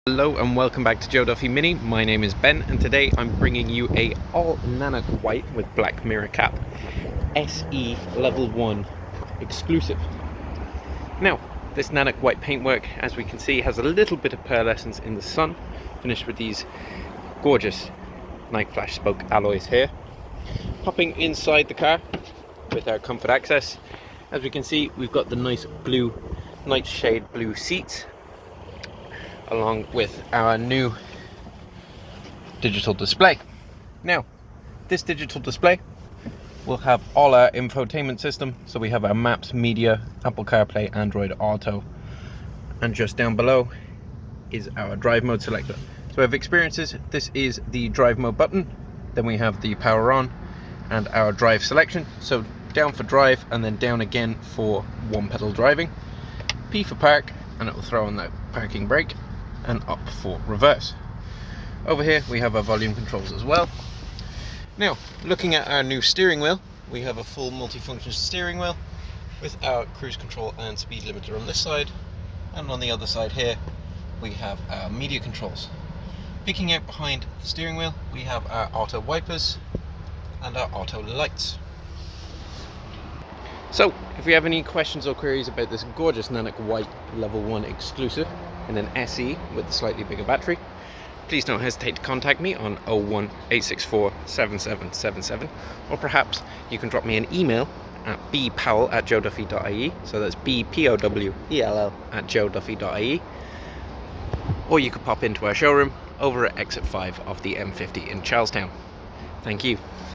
Hello and welcome back to Joe Duffy MINI. My name is Ben and today I'm bringing you a all nanoc white with black mirror cap SE level 1 exclusive. Now this nanoc white paintwork, as we can see, has a little bit of pearlescence in the sun, finished with these gorgeous night flash spoke alloys here. Hopping inside the car with our comfort access, as we can see we've got the nice blue nightshade blue seats, along with our new digital display. Now, this digital display will have all our infotainment system. So we have our maps, media, Apple CarPlay, Android Auto, and just down below is our drive mode selector. So we have experiences. This is the drive mode button. Then we have the power on and our drive selection. So down for drive and then down again for one pedal driving. P for park, and it will throw on the parking brake, and up for reverse. Over here we have our volume controls as well. Now, looking at our new steering wheel, we have a full multifunction steering wheel with our cruise control and speed limiter on this side, and on the other side here we have our media controls. Peeking out behind the steering wheel, we have our auto wipers and our auto lights. So, if you have any questions or queries about this gorgeous nanoc white level 1 exclusive in an SE with a slightly bigger battery, please don't hesitate to contact me on 01864 7777, or perhaps you can drop me an email at bpowell@joeduffy.ie, so that's bpowell@joeduffy.ie, or you could pop into our showroom over at exit 5 of the M50 in Charlestown. Thank you.